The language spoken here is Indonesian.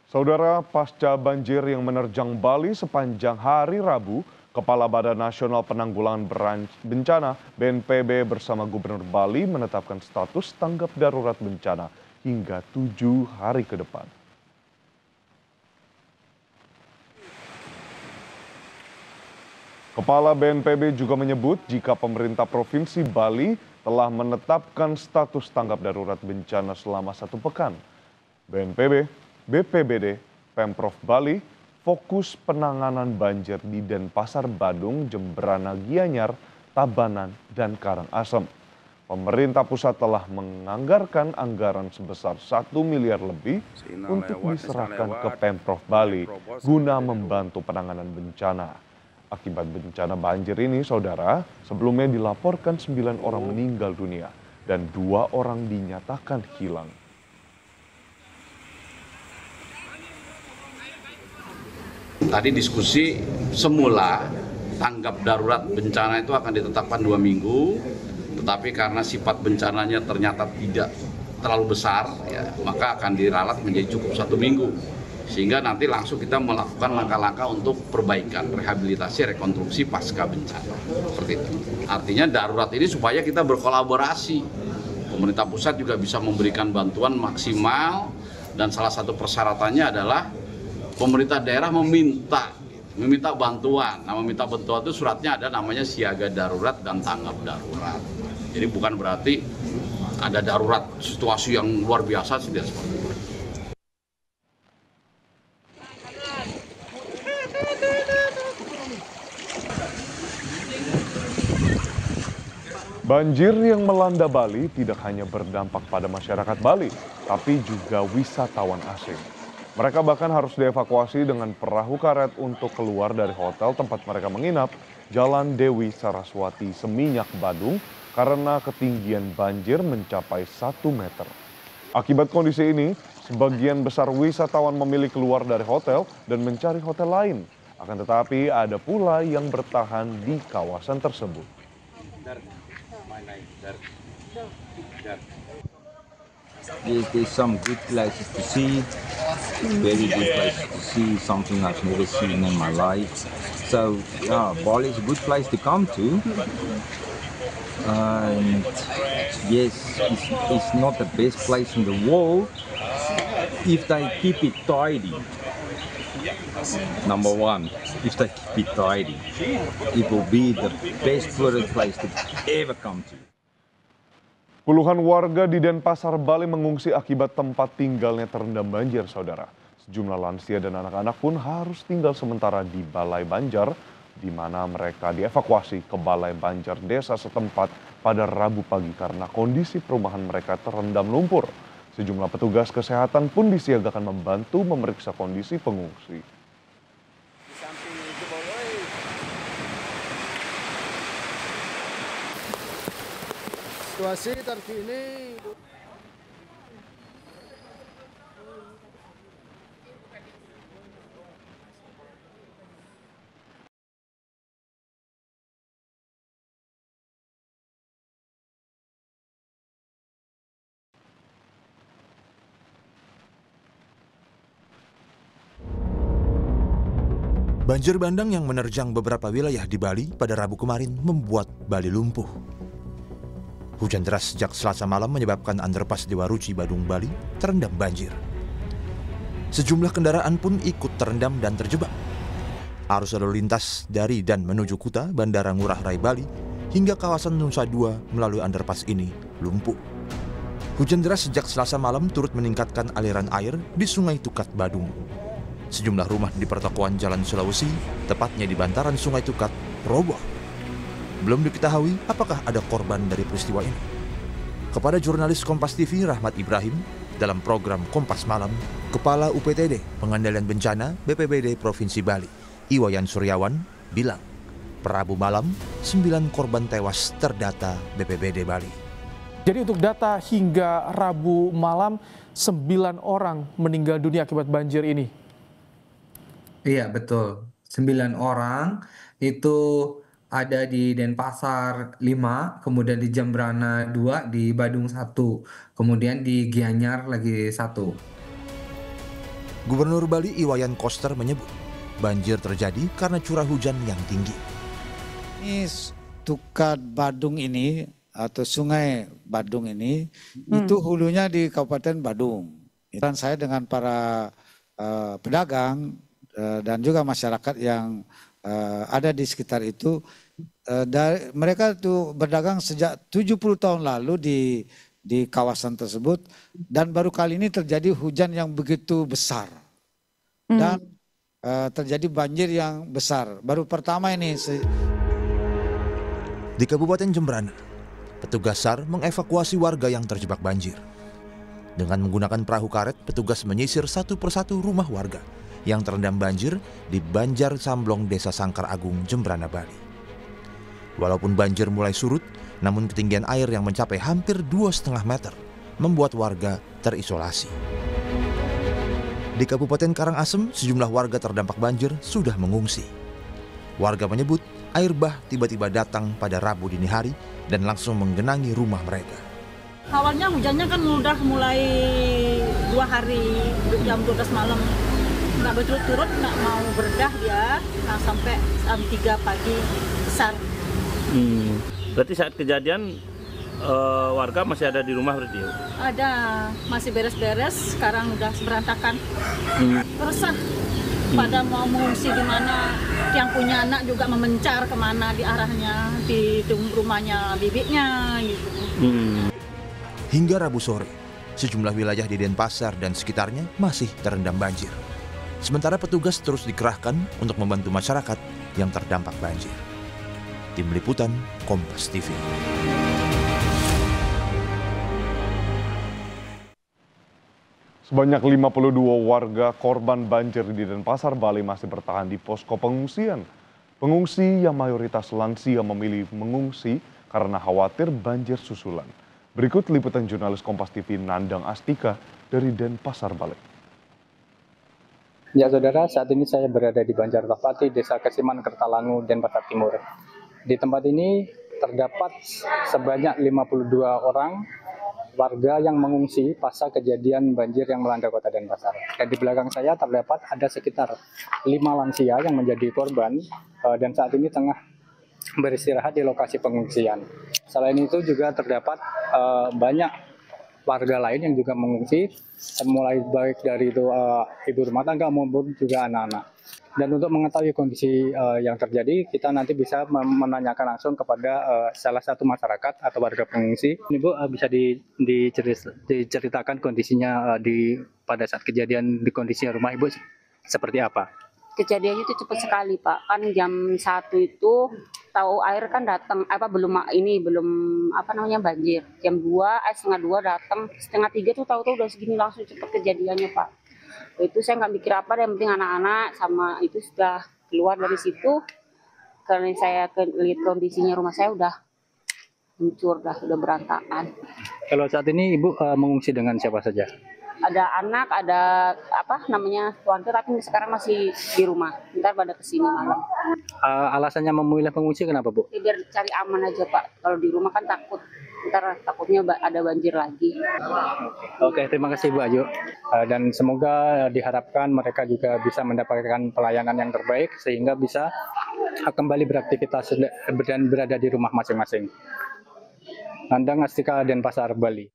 Saudara, pasca banjir yang menerjang Bali sepanjang hari Rabu, Kepala Badan Nasional Penanggulangan Bencana (BNPB) bersama Gubernur Bali menetapkan status tanggap darurat bencana hingga 7 hari ke depan. Kepala BNPB juga menyebut jika pemerintah Provinsi Bali telah menetapkan status tanggap darurat bencana selama 1 pekan. BNPB, BPBD, Pemprov Bali fokus penanganan banjir di Denpasar, Badung, Jemberana, Gianyar, Tabanan, dan Karangasem. Pemerintah pusat telah menganggarkan anggaran sebesar 1 miliar lebih untuk diserahkan ke Pemprov Bali guna membantu penanganan bencana. Akibat bencana banjir ini, saudara, sebelumnya dilaporkan 9 orang meninggal dunia dan 2 orang dinyatakan hilang. Tadi diskusi semula tanggap darurat bencana itu akan ditetapkan 2 minggu, tetapi karena sifat bencananya ternyata tidak terlalu besar, ya, maka akan diralat menjadi cukup 1 minggu. Sehingga nanti langsung kita melakukan langkah-langkah untuk perbaikan, rehabilitasi, rekonstruksi pasca bencana. Seperti itu. Artinya darurat ini supaya kita berkolaborasi. Pemerintah pusat juga bisa memberikan bantuan maksimal dan salah satu persyaratannya adalah pemerintah daerah meminta bantuan. Nah, meminta bantuan itu suratnya ada namanya siaga darurat dan tanggap darurat. Jadi bukan berarti ada darurat situasi yang luar biasa, tidak seperti itu. Banjir yang melanda Bali tidak hanya berdampak pada masyarakat Bali, tapi juga wisatawan asing. Mereka bahkan harus dievakuasi dengan perahu karet untuk keluar dari hotel tempat mereka menginap, Jalan Dewi Saraswati, Seminyak, Badung, karena ketinggian banjir mencapai 1 meter. Akibat kondisi ini, sebagian besar wisatawan memilih keluar dari hotel dan mencari hotel lain. Akan tetapi ada pula yang bertahan di kawasan tersebut. There's some good places to see, very good places to see, something I've never seen in my life. So yeah, Bali is a good place to come to. And yes, it's not the best place in the world if they keep it tidy. Number one, if they keep it tidy, it will be the best tourist place to ever come to. Puluhan warga di Denpasar, Bali mengungsi akibat tempat tinggalnya terendam banjir, saudara. Sejumlah lansia dan anak-anak pun harus tinggal sementara di Balai Banjar, di mana mereka dievakuasi ke Balai Banjar desa setempat pada Rabu pagi karena kondisi perumahan mereka terendam lumpur. Sejumlah petugas kesehatan pun disiagakan membantu memeriksa kondisi pengungsi. Situasi terkini banjir bandang yang menerjang beberapa wilayah di Bali pada Rabu kemarin membuat Bali lumpuh. Hujan deras sejak Selasa malam menyebabkan underpass Dewa Ruci, Badung, Bali terendam banjir. Sejumlah kendaraan pun ikut terendam dan terjebak. Arus lalu lintas dari dan menuju Kuta, Bandara Ngurah Rai Bali, hingga kawasan Nusa Dua melalui underpass ini lumpuh. Hujan deras sejak Selasa malam turut meningkatkan aliran air di Sungai Tukat, Badung. Sejumlah rumah di pertokoan Jalan Sulawesi, tepatnya di bantaran Sungai Tukat, roboh. Belum diketahui apakah ada korban dari peristiwa ini. Kepada jurnalis Kompas TV Rahmat Ibrahim, dalam program Kompas Malam, Kepala UPTD Pengendalian Bencana BPBD Provinsi Bali, Iwayan Suryawan, bilang, Rabu malam 9 korban tewas terdata BPBD Bali. Jadi untuk data hingga Rabu malam 9 orang meninggal dunia akibat banjir ini. Iya betul, 9 orang itu ada di Denpasar 5, kemudian di Jemberana 2, di Badung 1, kemudian di Gianyar lagi 1. Gubernur Bali Iwayan Koster menyebut banjir terjadi karena curah hujan yang tinggi. Ini Tukat Badung ini atau Sungai Badung ini itu hulunya di Kabupaten Badung. Dan saya dengan para pedagang dan juga masyarakat yang ada di sekitar itu, mereka tuh berdagang sejak 70 tahun lalu di kawasan tersebut, dan baru kali ini terjadi hujan yang begitu besar dan terjadi banjir yang besar. Baru pertama ini. Di Kabupaten Jembrana, petugas SAR mengevakuasi warga yang terjebak banjir. Dengan menggunakan perahu karet, petugas menyisir satu persatu rumah warga yang terendam banjir di Banjar Samblong, Desa Sangkar Agung, Jembrana, Bali. Walaupun banjir mulai surut, namun ketinggian air yang mencapai hampir 2,5 meter membuat warga terisolasi. Di Kabupaten Karangasem, sejumlah warga terdampak banjir sudah mengungsi. Warga menyebut air bah tiba-tiba datang pada Rabu dini hari dan langsung menggenangi rumah mereka. Awalnya hujannya kan udah mulai 2 hari, jam 12 malam. Nggak berturut-turut, nggak mau beredah dia, sampai jam 3 pagi besar. Berarti saat kejadian warga masih ada di rumah berarti? Ada, masih beres-beres, sekarang udah berantakan. Resah, pada mau mengungsi di mana, yang punya anak juga memencar kemana di arahnya, di rumahnya bibitnya gitu. Hingga Rabu sore, sejumlah wilayah di Denpasar dan sekitarnya masih terendam banjir. Sementara petugas terus dikerahkan untuk membantu masyarakat yang terdampak banjir. Tim Liputan, Kompas TV. Sebanyak 52 warga korban banjir di Denpasar, Bali masih bertahan di posko pengungsian. Pengungsi yang mayoritas lansia memilih mengungsi karena khawatir banjir susulan. Berikut liputan jurnalis Kompas TV Nandang Astika dari Denpasar, Bali. Ya saudara, saat ini saya berada di Banjartapati, Desa Kesiman, Kertalangu, Denpasar Timur. Di tempat ini terdapat sebanyak 52 orang warga yang mengungsi pasca kejadian banjir yang melanda kota Denpasar. Dan di belakang saya terdapat ada sekitar 5 lansia yang menjadi korban dan saat ini tengah beristirahat di lokasi pengungsian. Selain itu juga terdapat banyak warga lain yang juga mengungsi, mulai baik dari itu ibu rumah tangga maupun juga anak-anak. Dan untuk mengetahui kondisi yang terjadi, kita nanti bisa menanyakan langsung kepada salah satu masyarakat atau warga pengungsi. Ini Bu, bisa diceritakan kondisinya pada saat kejadian di kondisi rumah Ibu seperti apa? Kejadiannya itu cepat sekali Pak, kan jam 1 itu tahu air kan datang, belum banjir. Jam 2, setengah 2 datang, setengah 3 tuh tahu-tahu udah segini, langsung cepat kejadiannya Pak. Itu saya nggak mikir apa, yang penting anak-anak sama itu sudah keluar dari situ. Karena saya lihat kondisinya rumah saya udah hancur, udah berantakan. Kalau saat ini Ibu mengungsi dengan siapa saja? Ada anak, ada keluarga, tapi sekarang masih di rumah. Ntar pada kesini malam. Alasannya memilih pengungsi kenapa Bu? Biar cari aman aja Pak. Kalau di rumah kan takut. Ntar takutnya ada banjir lagi. Oke, terima kasih Bu Ayu. Dan semoga diharapkan mereka juga bisa mendapatkan pelayanan yang terbaik sehingga bisa kembali beraktivitas dan berada di rumah masing-masing. Nandang Astika, Denpasar, Bali.